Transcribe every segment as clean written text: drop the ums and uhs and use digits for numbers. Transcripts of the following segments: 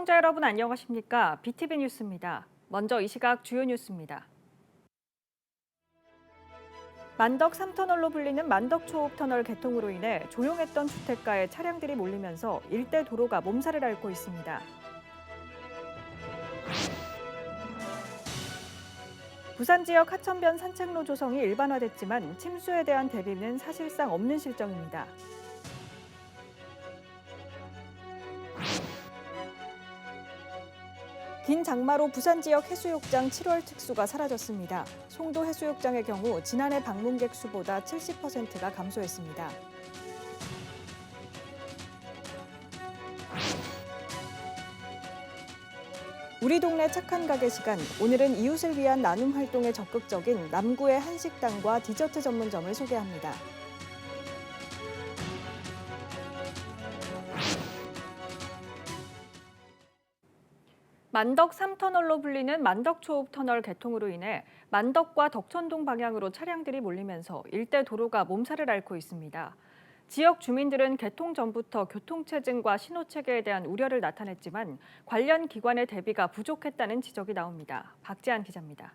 시청자 여러분 안녕하십니까? BTV 뉴스입니다. 먼저 이 시각 주요 뉴스입니다. 만덕 3터널로 불리는 만덕 초읍터널 개통으로 인해 조용했던 주택가에 차량들이 몰리면서 일대 도로가 몸살을 앓고 있습니다. 부산 지역 하천변 산책로 조성이 일반화됐지만 침수에 대한 대비는 사실상 없는 실정입니다. 긴 장마로 부산 지역 해수욕장 7월 특수가 사라졌습니다. 송도 해수욕장의 경우 지난해 방문객 수보다 70%가 감소했습니다. 우리 동네 착한 가게 시간, 오늘은 이웃을 위한 나눔 활동에 적극적인 남구의 한식당과 디저트 전문점을 소개합니다. 만덕 3터널로 불리는 만덕 초읍터널 개통으로 인해 만덕과 덕천동 방향으로 차량들이 몰리면서 일대 도로가 몸살을 앓고 있습니다. 지역 주민들은 개통 전부터 교통체증과 신호체계에 대한 우려를 나타냈지만 관련 기관의 대비가 부족했다는 지적이 나옵니다. 박지한 기자입니다.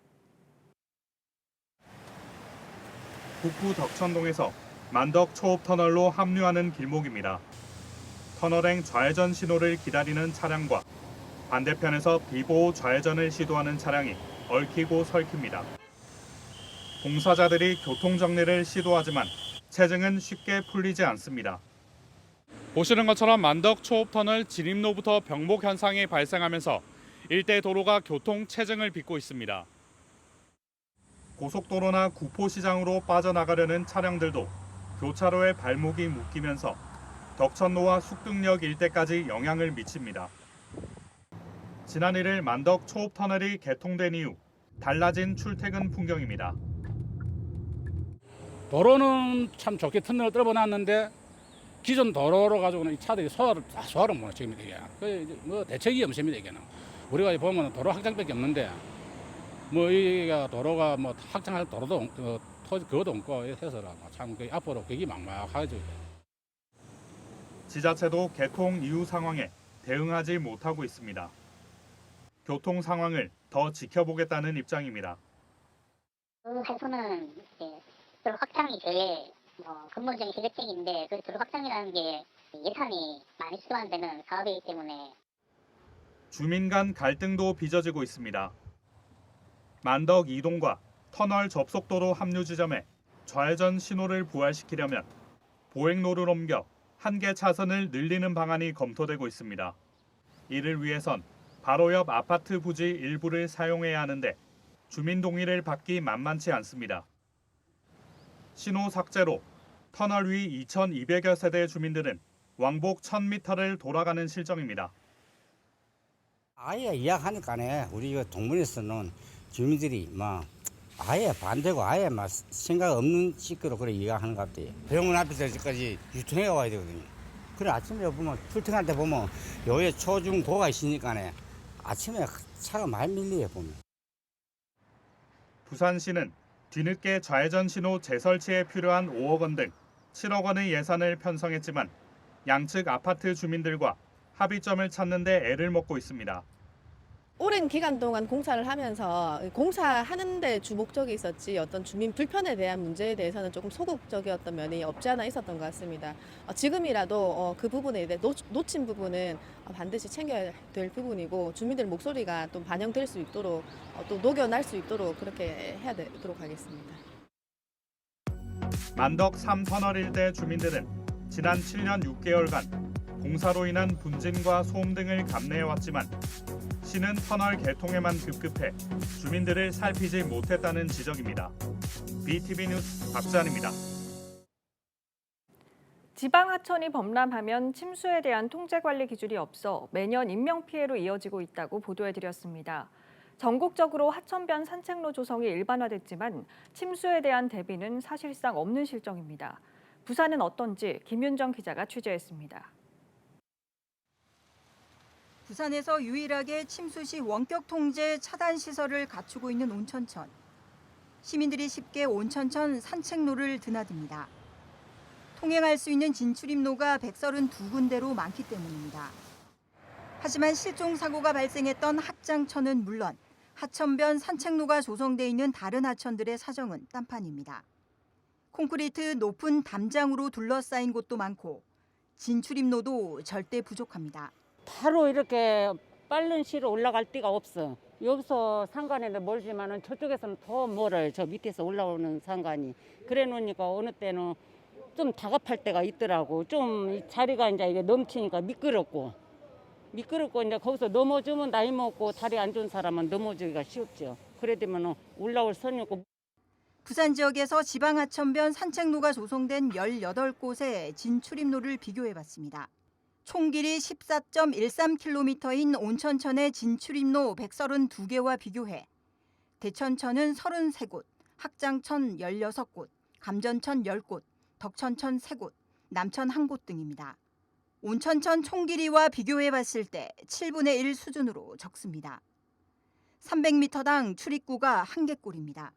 북구 덕천동에서 만덕 초읍터널로 합류하는 길목입니다. 터널행 좌회전 신호를 기다리는 차량과 반대편에서 비보호 좌회전을 시도하는 차량이 얽히고 설킵니다. 공사자들이 교통정리를 시도하지만 체증은 쉽게 풀리지 않습니다. 보시는 것처럼 만덕 초읍터널 진입로부터 병목 현상이 발생하면서 일대 도로가 교통 체증을 빚고 있습니다. 고속도로나 구포시장으로 빠져나가려는 차량들도 교차로에 발목이 묶이면서 덕천로와 숙등역 일대까지 영향을 미칩니다. 지난 1일 만덕 초읍터널이 개통된 이후 달라진 출퇴근 풍경입니다. 도로는 참 좋게 터널을 뚫어놨는데 기존 도로로 가지고는 이 차들이 소화를 못해 지금 이게. 뭐 대책이 없습니다 이게는. 우리가 보면 도로 확장밖에 없는데 뭐 이가 도로가 뭐 확장할 도로도 그것도 없고 해서 참 앞으로 격이 막막하죠. 지자체도 개통 이후 상황에 대응하지 못하고 있습니다. 교통 상황을 더 지켜보겠다는 입장입니다. 그 해소는 도로 확장이 제일 근본적인 시대책인데 그 도로 확장이라는 게 예산이 많이 수반되는 사업이기 때문에 주민 간 갈등도 빚어지고 있습니다. 만덕 이동과 터널 접속도로 합류 지점에 좌회전 신호를 부활시키려면 보행로를 옮겨 한 개 차선을 늘리는 방안이 검토되고 있습니다. 이를 위해선 바로 옆 아파트 부지 일부를 사용해야 하는데 주민 동의를 받기 만만치 않습니다. 신호 삭제로 터널 위 2,200여 세대 주민들은 왕복 1,000m를 돌아가는 실정입니다. 아예 이야기하니까네 우리 동문에서는 주민들이 막 아예 반대고 아예 막 생각 없는 식으로 그래 이야기하는 것 같아요. 병원 앞에서 여기까지 유턴해 와야 되거든요. 그래 아침에 보면 출퇴근할 때 보면 여기에 초중고가 있으니까네 아침에 차가 많이 밀려요 보면. 부산시는 뒤늦게 좌회전 신호 재설치에 필요한 5억 원 등 7억 원의 예산을 편성했지만 양측 아파트 주민들과 합의점을 찾는 데 애를 먹고 있습니다. 오랜 기간 동안 공사를 하면서 공사하는 데 주 목적이 있었지 어떤 주민 불편에 대한 문제에 대해서는 조금 소극적이었던 면이 없지 않아 있었던 것 같습니다. 지금이라도 그 부분에 대해 놓친 부분은 반드시 챙겨야 될 부분이고 주민들 목소리가 또 반영될 수 있도록 또 녹여날 수 있도록 그렇게 해야 되도록 하겠습니다. 만덕 3터널 일대 주민들은 지난 7년 6개월간 공사로 인한 분진과 소음 등을 감내해왔지만 시는 터널 개통에만 급급해 주민들을 살피지 못했다는 지적입니다. BTV 뉴스 박지한입니다. 지방 하천이 범람하면 침수에 대한 통제 관리 기준이 없어 매년 인명피해로 이어지고 있다고 보도해드렸습니다. 전국적으로 하천변 산책로 조성이 일반화됐지만 침수에 대한 대비는 사실상 없는 실정입니다. 부산은 어떤지 김윤정 기자가 취재했습니다. 부산에서 유일하게 침수 시 원격 통제 차단 시설을 갖추고 있는 온천천. 시민들이 쉽게 온천천 산책로를 드나듭니다. 통행할 수 있는 진출입로가 132군데로 많기 때문입니다. 하지만 실종 사고가 발생했던 학장천은 물론 하천변 산책로가 조성돼 있는 다른 하천들의 사정은 딴판입니다. 콘크리트 높은 담장으로 둘러싸인 곳도 많고 진출입로도 절대 부족합니다. 바로 이렇게 빠른 시로 올라갈 데가 없어. 여기서 상간에는 멀지만은 저쪽에서는 더 멀어요. 저 밑에서 올라오는 상간이. 그래 놓으니까 어느 때는 좀 다급할 때가 있더라고. 좀 자리가 이제 이게 넘치니까 미끄럽고 이제 거기서 넘어지면 나이 먹고 다리 안 좋은 사람은 넘어지기가 쉽죠. 그래 되면 올라올 선이 없고. 부산 지역에서 지방하천변 산책로가 조성된 18곳의 진출입로를 비교해봤습니다. 총 길이 14.13km인 온천천의 진출입로 132개와 비교해 대천천은 33곳, 학장천 16곳, 감전천 10곳, 덕천천 3곳, 남천 1곳 등입니다. 온천천 총 길이와 비교해봤을 때 7분의 1 수준으로 적습니다. 300m당 출입구가 1개꼴입니다.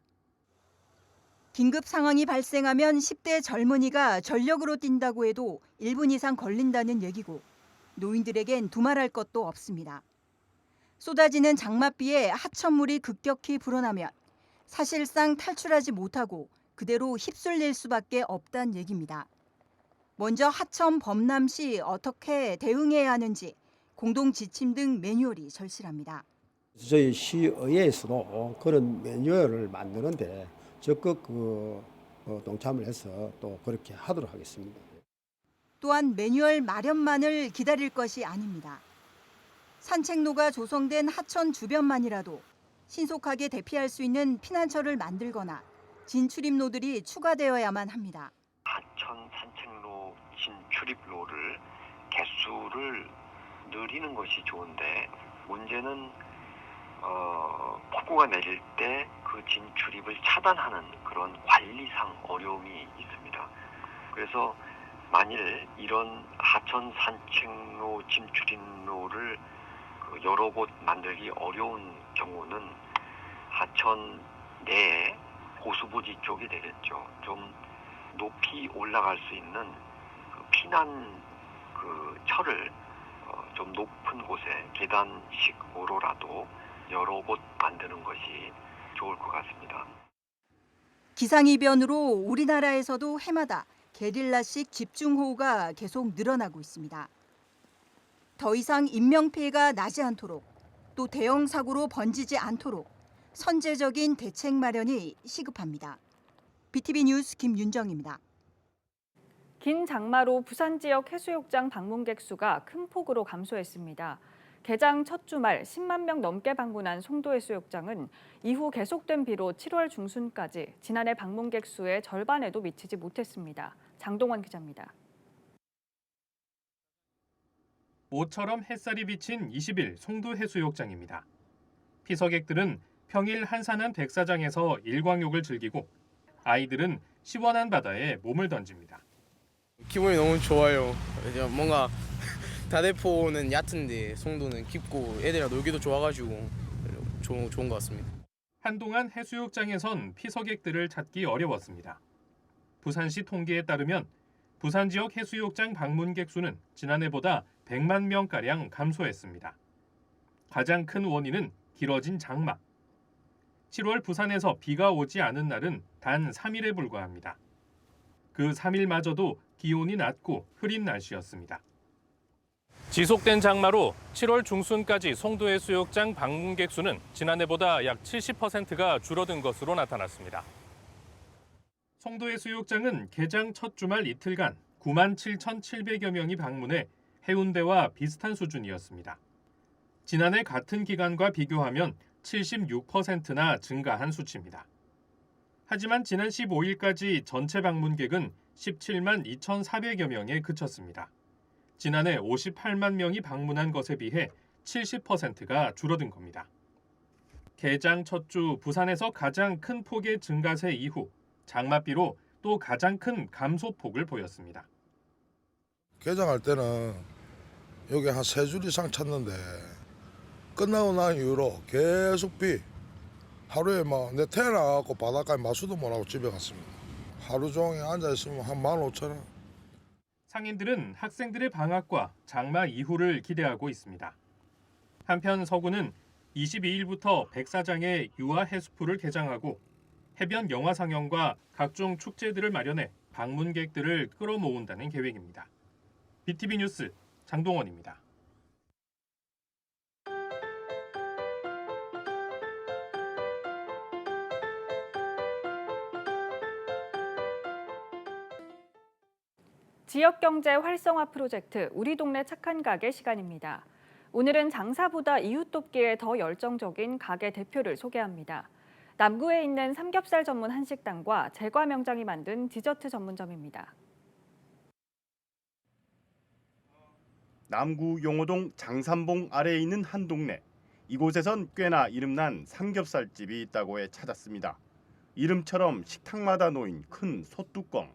긴급 상황이 발생하면 10대 젊은이가 전력으로 뛴다고 해도 1분 이상 걸린다는 얘기고 노인들에겐 두말할 것도 없습니다. 쏟아지는 장맛비에 하천물이 급격히 불어나면 사실상 탈출하지 못하고 그대로 휩쓸릴 수밖에 없다는 얘기입니다. 먼저 하천 범람 시 어떻게 대응해야 하는지 공동 지침 등 매뉴얼이 절실합니다. 저희 시의회에서도 그런 매뉴얼을 만드는데 적극 동참을 해서 또 그렇게 하도록 하겠습니다. 또한 매뉴얼 마련만을 기다릴 것이 아닙니다. 산책로가 조성된 하천 주변만이라도 신속하게 대피할 수 있는 피난처를 만들거나 진출입로들이 추가되어야만 합니다. 하천 산책로 진출입로를 개수를 늘리는 것이 좋은데 문제는 폭우가 내릴 때 그 진출입을 차단하는 그런 관리상 어려움이 있습니다. 그래서 만일 이런 하천 산책로 진출입로를 여러 곳 만들기 어려운 경우는 하천 내에 호수부지 쪽이 되겠죠. 좀 높이 올라갈 수 있는 피난 철을 좀 높은 곳에 계단식으로라도 여러 곳 만드는 것이 좋을 것 같습니다. 기상이변으로 우리나라에서도 해마다 게릴라식 집중호우가 계속 늘어나고 있습니다. 더 이상 인명피해가 나지 않도록 또 대형 사고로 번지지 않도록 선제적인 대책 마련이 시급합니다. BTV 뉴스 김윤정입니다. 긴 장마로 부산 지역 해수욕장 방문객 수가 큰 폭으로 감소했습니다. 개장 첫 주말 10만 명 넘게 방문한 송도해수욕장은 이후 계속된 비로 7월 중순까지 지난해 방문객 수의 절반에도 미치지 못했습니다. 장동원 기자입니다. 모처럼 햇살이 비친 20일 송도해수욕장입니다. 피서객들은 평일 한산한 백사장에서 일광욕을 즐기고 아이들은 시원한 바다에 몸을 던집니다. 기분이 너무 좋아요. 이제 뭔가 다대포는 얕은데 송도는 깊고 애들이랑 놀기도 좋아가지고 좋은 것 같습니다. 한동안 해수욕장에선 피서객들을 찾기 어려웠습니다. 부산시 통계에 따르면 부산 지역 해수욕장 방문객 수는 지난해보다 100만 명가량 감소했습니다. 가장 큰 원인은 길어진 장마. 7월 부산에서 비가 오지 않은 날은 단 3일에 불과합니다. 그 3일마저도 기온이 낮고 흐린 날씨였습니다. 지속된 장마로 7월 중순까지 송도해수욕장 방문객 수는 지난해보다 약 70%가 줄어든 것으로 나타났습니다. 송도해수욕장은 개장 첫 주말 이틀간 97,700여 명이 방문해 해운대와 비슷한 수준이었습니다. 지난해 같은 기간과 비교하면 76%나 증가한 수치입니다. 하지만 지난 15일까지 전체 방문객은 17만 2,400여 명에 그쳤습니다. 지난해 58만 명이 방문한 것에 비해 70%가 줄어든 겁니다. 개장 첫 주 부산에서 가장 큰 폭의 증가세 이후 장맛비로 또 가장 큰 감소폭을 보였습니다. 개장할 때는 여기 한 3줄 이상 찼는데 끝나고 난 이후로 계속 비. 하루에 내 태어나갖고 바닷가에 마수도 못하고 집에 갔습니다. 하루 종일 앉아있으면 한 15,000원. 상인들은 학생들의 방학과 장마 이후를 기대하고 있습니다. 한편 서구는 22일부터 백사장의 유아 해수풀을 개장하고 해변 영화 상영과 각종 축제들을 마련해 방문객들을 끌어모은다는 계획입니다. BTV 뉴스 장동원입니다. 지역경제 활성화 프로젝트 우리 동네 착한 가게 시간입니다. 오늘은 장사보다 이웃 돕기에 더 열정적인 가게 대표를 소개합니다. 남구에 있는 삼겹살 전문 한식당과 제과 명장이 만든 디저트 전문점입니다. 남구 용호동 장산봉 아래에 있는 한 동네. 이곳에선 꽤나 이름난 삼겹살집이 있다고 해 찾았습니다. 이름처럼 식탁마다 놓인 큰 솥뚜껑.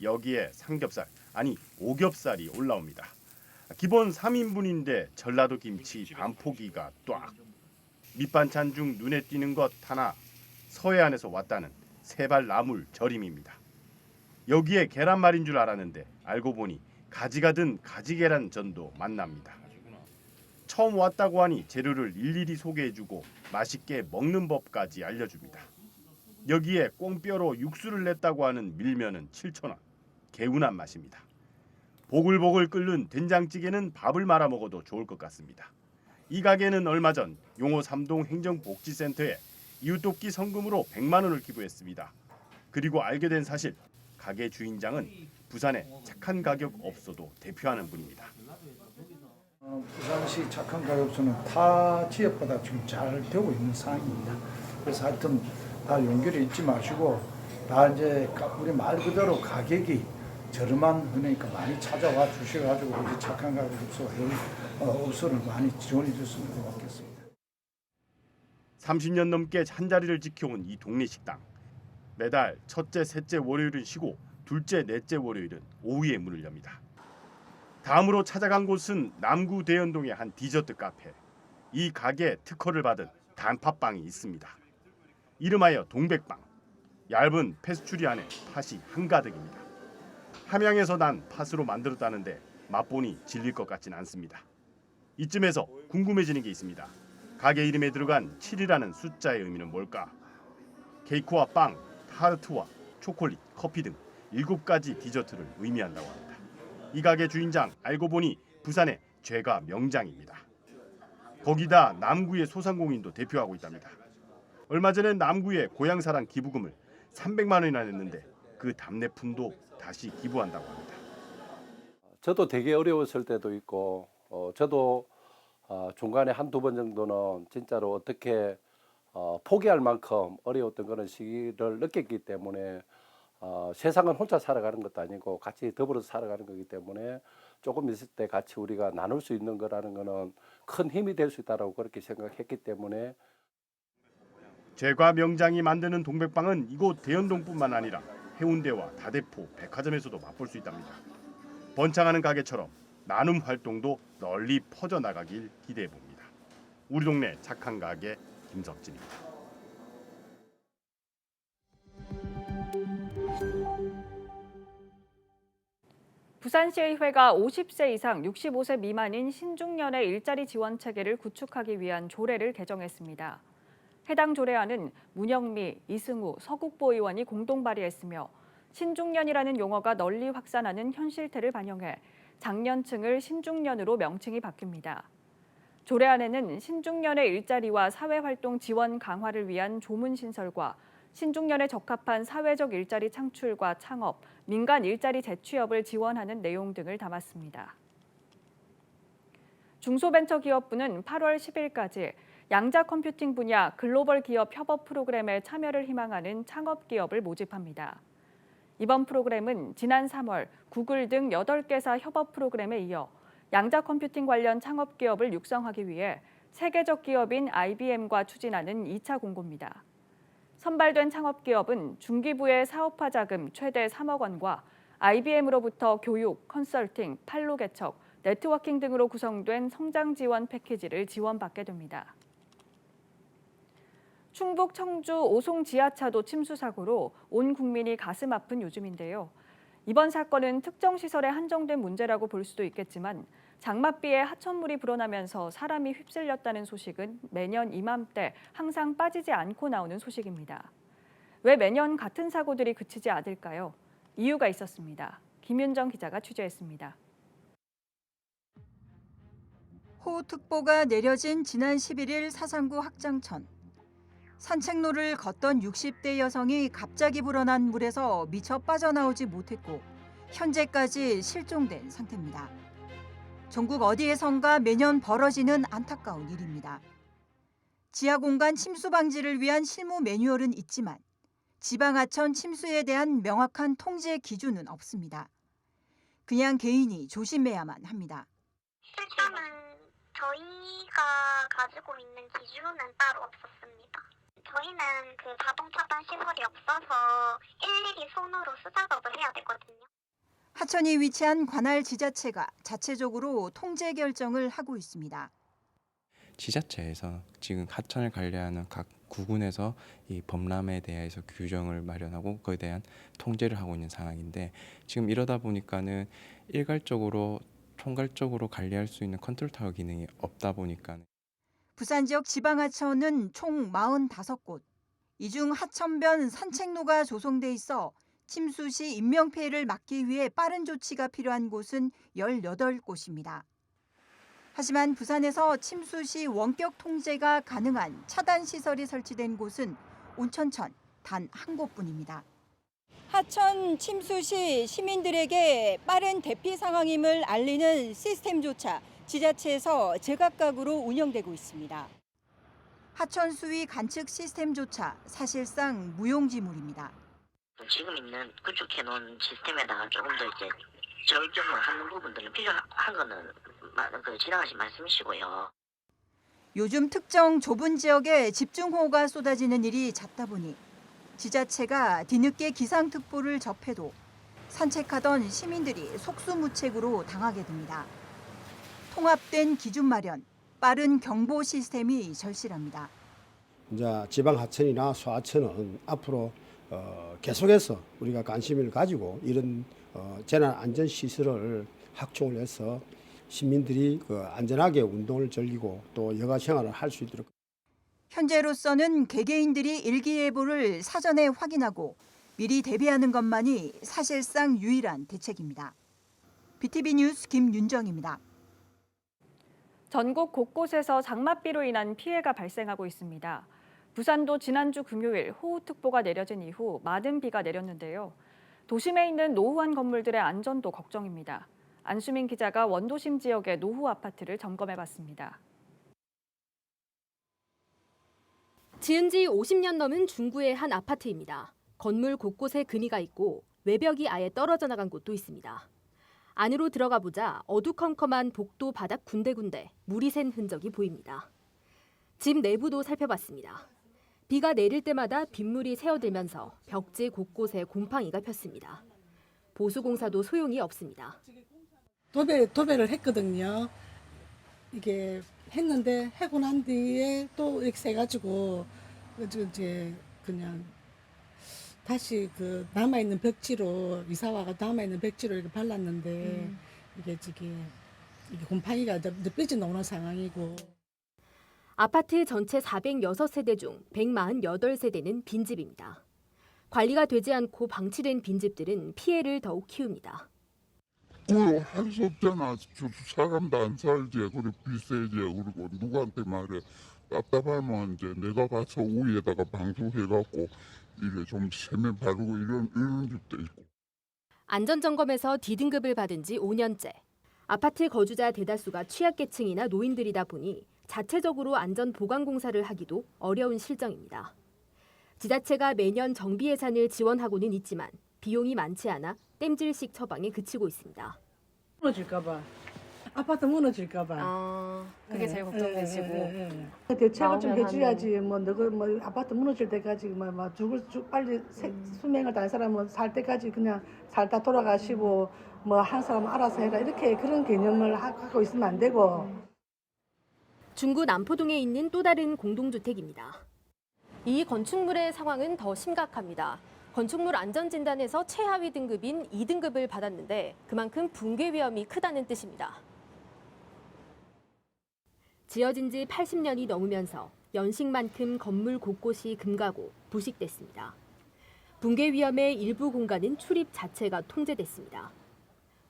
여기에 삼겹살, 아니 오겹살이 올라옵니다. 기본 3인분인데 전라도 김치 반포기가 딱. 밑반찬 중 눈에 띄는 것 하나, 서해안에서 왔다는 세발 나물 절임입니다. 여기에 계란말인 줄 알았는데 알고 보니 가지가 든 가지계란 전도 만납니다. 처음 왔다고 하니 재료를 일일이 소개해주고 맛있게 먹는 법까지 알려줍니다. 여기에 꽁뼈로 육수를 냈다고 하는 밀면은 7,000원. 개운한 맛입니다. 보글보글 끓는 된장찌개는 밥을 말아 먹어도 좋을 것 같습니다. 이 가게는 얼마 전 용호 3동 행정복지센터에 이웃돕기 성금으로 100만 원을 기부했습니다. 그리고 알게 된 사실, 가게 주인장은 부산의 착한 가격 업소도 대표하는 분입니다. 부산시 착한 가격소는 타 지역보다 지금 잘 되고 있는 상황입니다. 그래서 하여튼 다 용기를 잊지 마시고 다 이제 우리 말 그대로 가격이 저렴한 그러니까 많이 찾아와 주셔가지고 우리 착한 가격소 업소를 많이 지원해 주시면 고맙겠습니다. 30년 넘게 한자리를 지켜온 이 동네 식당. 매달 첫째, 셋째 월요일은 쉬고 둘째, 넷째 월요일은 오후에 문을 엽니다. 다음으로 찾아간 곳은 남구 대연동의 한 디저트 카페. 이 가게 특허를 받은 단팥빵이 있습니다. 이름하여 동백빵. 얇은 페스츄리 안에 팥이 한가득입니다. 함양에서 난 팥으로 만들었다는데 맛보니 질릴 것 같진 않습니다. 이쯤에서 궁금해지는 게 있습니다. 가게 이름에 들어간 7이라는 숫자의 의미는 뭘까? 케이크와 빵, 타르트와 초콜릿, 커피 등 7가지 디저트를 의미한다고 합니다. 이 가게 주인장 알고 보니 부산의 제과 명장입니다. 거기다 남구의 소상공인도 대표하고 있답니다. 얼마 전에 남구에 고향사랑 기부금을 300만 원이나 냈는데 그 답례품도 다시 기부한다고 합니다. 저도 되게 어려웠을 때도 있고 저도 중간에 한두 번 정도는 진짜로 어떻게 포기할 만큼 어려웠던 그런 시기를 느꼈기 때문에 세상은 혼자 살아가는 것도 아니고 같이 더불어서 살아가는 거기 때문에 조금 있을 때 같이 우리가 나눌 수 있는 거라는 거는 큰 힘이 될 수 있다고 그렇게 생각했기 때문에 제과 명장이 만드는 동백빵은 이곳 대연동뿐만 아니라 해운대와 다대포, 백화점에서도 맛볼 수 있답니다. 번창하는 가게처럼 나눔 활동도 널리 퍼져나가길 기대해봅니다. 우리 동네 착한 가게 김석진입니다. 부산시의회가 50세 이상 65세 미만인 신중년의 일자리 지원 체계를 구축하기 위한 조례를 개정했습니다. 해당 조례안은 문영미, 이승우, 서국보 의원이 공동 발의했으며 신중년이라는 용어가 널리 확산하는 현실태를 반영해 장년층을 신중년으로 명칭이 바뀝니다. 조례안에는 신중년의 일자리와 사회활동 지원 강화를 위한 조문 신설과 신중년에 적합한 사회적 일자리 창출과 창업, 민간 일자리 재취업을 지원하는 내용 등을 담았습니다. 중소벤처기업부는 8월 10일까지 양자 컴퓨팅 분야 글로벌 기업 협업 프로그램에 참여를 희망하는 창업기업을 모집합니다. 이번 프로그램은 지난 3월 구글 등 8개사 협업 프로그램에 이어 양자 컴퓨팅 관련 창업기업을 육성하기 위해 세계적 기업인 IBM과 추진하는 2차 공고입니다. 선발된 창업기업은 중기부의 사업화 자금 최대 3억 원과 IBM으로부터 교육, 컨설팅, 판로 개척, 네트워킹 등으로 구성된 성장 지원 패키지를 지원받게 됩니다. 충북 청주 오송 지하차도 침수 사고로 온 국민이 가슴 아픈 요즘인데요. 이번 사건은 특정 시설에 한정된 문제라고 볼 수도 있겠지만 장맛비에 하천물이 불어나면서 사람이 휩쓸렸다는 소식은 매년 이맘때 항상 빠지지 않고 나오는 소식입니다. 왜 매년 같은 사고들이 그치지 않을까요? 이유가 있었습니다. 김윤정 기자가 취재했습니다. 호우특보가 내려진 지난 11일 사상구 학장천. 산책로를 걷던 60대 여성이 갑자기 불어난 물에서 미처 빠져나오지 못했고 현재까지 실종된 상태입니다. 전국 어디에선가 매년 벌어지는 안타까운 일입니다. 지하공간 침수 방지를 위한 실무 매뉴얼은 있지만 지방하천 침수에 대한 명확한 통제 기준은 없습니다. 그냥 개인이 조심해야만 합니다. 일단은 저희가 가지고 있는 기준은 따로 없었습니다. 저희는 그 자동 차단 시설이 없어서 일일이 손으로 수작업을 해야 되거든요. 하천이 위치한 관할 지자체가 자체적으로 통제 결정을 하고 있습니다. 지자체에서 지금 하천을 관리하는 각 구군에서 이 범람에 대해서 규정을 마련하고 그에 대한 통제를 하고 있는 상황인데 지금 이러다 보니까는 일괄적으로 총괄적으로 관리할 수 있는 컨트롤타워 기능이 없다 보니까 부산 지역 지방하천은 총 45곳. 이 중 하천변 산책로가 조성돼 있어 침수 시 인명피해를 막기 위해 빠른 조치가 필요한 곳은 18곳입니다. 하지만 부산에서 침수 시 원격 통제가 가능한 차단 시설이 설치된 곳은 온천천 단 한 곳뿐입니다. 하천 침수 시 시민들에게 빠른 대피 상황임을 알리는 시스템조차 지자체에서 제각각으로 운영되고 있습니다. 하천 수위 관측 시스템조차 사실상 무용지물입니다. 지금 있는 구축해 놓은 시스템에다가 조금 더 이제 절경을 하는 부분들은 필요한 거는 지나가신 말씀이시고요. 요즘 특정 좁은 지역에 집중호우가 쏟아지는 일이 잦다 보니 지자체가 뒤늦게 기상특보를 접해도 산책하던 시민들이 속수무책으로 당하게 됩니다. 통합된 기준 마련, 빠른 경보 시스템이 절실합니다. 이제 지방 하천이나 소하천은 앞으로 계속해서 우리가 관심을 가지고 이런 재난 안전 시설을 확충을 해서 시민들이 안전하게 운동을 즐기고 또 여가 생활을 할 수 있도록. 현재로서는 개개인들이 일기예보를 사전에 확인하고 미리 대비하는 것만이 사실상 유일한 대책입니다. BTV 뉴스 김윤정입니다. 전국 곳곳에서 장맛비로 인한 피해가 발생하고 있습니다. 부산도 지난주 금요일 호우특보가 내려진 이후 많은 비가 내렸는데요. 도심에 있는 노후한 건물들의 안전도 걱정입니다. 안수민 기자가 원도심 지역의 노후 아파트를 점검해봤습니다. 지은 지 50년 넘은 중구의 한 아파트입니다. 건물 곳곳에 금이가 있고 외벽이 아예 떨어져 나간 곳도 있습니다. 안으로 들어가 보자 어두컴컴한 복도 바닥 군데군데 물이 샌 흔적이 보입니다. 집 내부도 살펴봤습니다. 비가 내릴 때마다 빗물이 새어들면서 벽지 곳곳에 곰팡이가 폈습니다. 보수공사도 소용이 없습니다. 도배를 했거든요. 이게 했는데 하고 난 뒤에 또 이렇게 세가지고 이제 그냥 다시 그 남아있는 벽지로 이사와가 남아있는 벽지로 이렇게 발랐는데 이게 곰팡이가 늦어져 나오는 상황이고. 아파트 전체 406세대 중 148세대는 빈집입니다. 관리가 되지 않고 방치된 빈집들은 피해를 더욱 키웁니다. 할 수 없잖아. 사람도 안 살지. 그리고 비세지. 그리고 누구한테 말해. 답답하면 이제 내가 가서 위에다가 방수해갖고 이게 좀 세면 바르고 이런 집도 있고. 안전점검에서 D등급을 받은 지 5년째. 아파트 거주자 대다수가 취약계층이나 노인들이다 보니 자체적으로 안전보강공사를 하기도 어려운 실정입니다. 지자체가 매년 정비 예산을 지원하고는 있지만 비용이 많지 않아 땜질식 처방에 그치고 있습니다. 무너질까 봐. 아파트 무너질까 봐. 그게 제일 걱정되시고. 대책을 좀 해줘야지. 아파트 무너질 때까지 빨리 수명을 다한 사람은 살 때까지 그냥 살다 돌아가시고 한 사람은 알아서 해라 이렇게 그런 개념을 갖고 있으면 안 되고. 중구 남포동에 있는 또 다른 공동주택입니다. 이 건축물의 상황은 더 심각합니다. 건축물 안전진단에서 최하위 등급인 2등급을 받았는데 그만큼 붕괴 위험이 크다는 뜻입니다. 지어진 지 80년이 넘으면서 연식만큼 건물 곳곳이 금가고 부식됐습니다. 붕괴 위험에 일부 공간은 출입 자체가 통제됐습니다.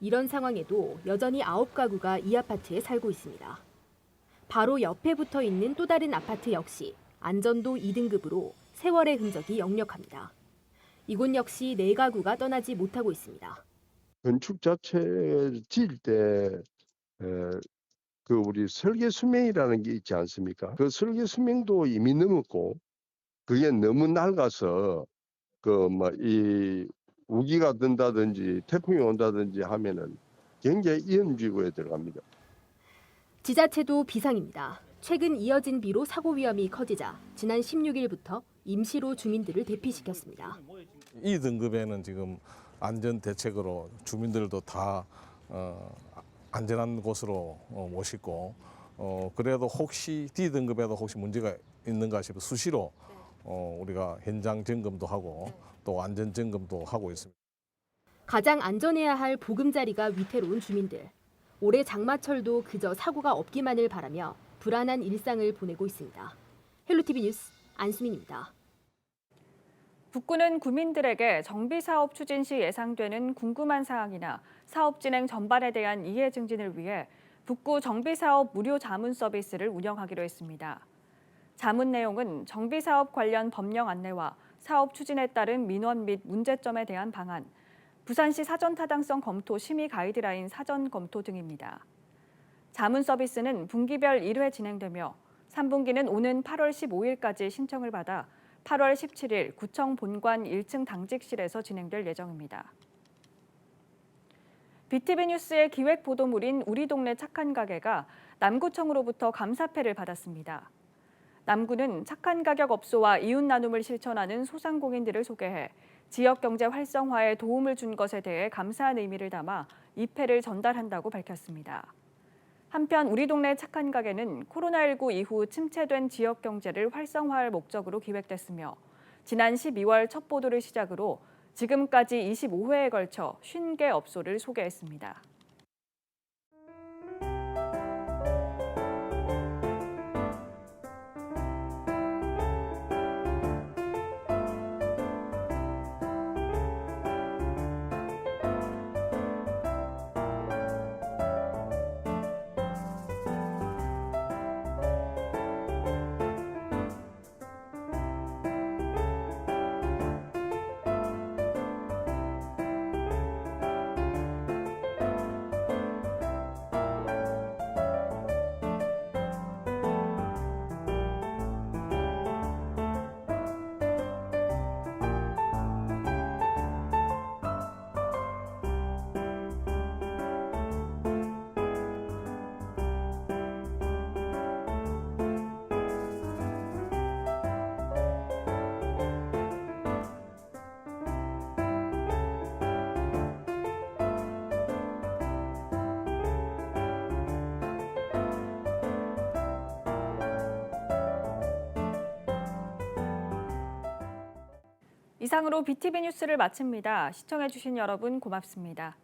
이런 상황에도 여전히 9가구가 이 아파트에 살고 있습니다. 바로 옆에 붙어 있는 또 다른 아파트 역시 안전도 2등급으로 세월의 흔적이 역력합니다. 이곳 역시 4가구가 떠나지 못하고 있습니다. 건축 자체를 지을 때 그 우리 설계 수명이라는 게 있지 않습니까? 그 설계 수명도 이미 넘었고 그게 너무 낡아서 그 뭐 이 우기가 든다든지 태풍이 온다든지 하면은 굉장히 위험지구에 들어갑니다. 지자체도 비상입니다. 최근 이어진 비로 사고 위험이 커지자 지난 16일부터 임시로 주민들을 대피시켰습니다. 2등급에는 지금 안전 대책으로 주민들도 다 안전한 곳으로 모시고 그래도 혹시 D등급에도 혹시 문제가 있는가 싶어 수시로 우리가 현장 점검도 하고 또 안전 점검도 하고 있습니다. 가장 안전해야 할 보금자리가 위태로운 주민들. 올해 장마철도 그저 사고가 없기만을 바라며 불안한 일상을 보내고 있습니다. 헬로티비 뉴스 안수민입니다. 북구는 구민들에게 정비사업 추진 시 예상되는 궁금한 사항이나 사업 진행 전반에 대한 이해 증진을 위해 북구 정비사업 무료 자문 서비스를 운영하기로 했습니다. 자문 내용은 정비사업 관련 법령 안내와 사업 추진에 따른 민원 및 문제점에 대한 방안, 부산시 사전 타당성 검토 심의 가이드라인 사전 검토 등입니다. 자문 서비스는 분기별 1회 진행되며 3분기는 오는 8월 15일까지 신청을 받아 8월 17일 구청 본관 1층 당직실에서 진행될 예정입니다. BTV 뉴스의 기획 보도물인 우리 동네 착한 가게가 남구청으로부터 감사패를 받았습니다. 남구는 착한 가격 업소와 이웃 나눔을 실천하는 소상공인들을 소개해 지역 경제 활성화에 도움을 준 것에 대해 감사한 의미를 담아 이 패를 전달한다고 밝혔습니다. 한편 우리 동네 착한 가게는 코로나19 이후 침체된 지역 경제를 활성화할 목적으로 기획됐으며 지난 12월 첫 보도를 시작으로 지금까지 25회에 걸쳐 50개 업소를 소개했습니다. 이상으로 BTV 뉴스를 마칩니다. 시청해주신 여러분 고맙습니다.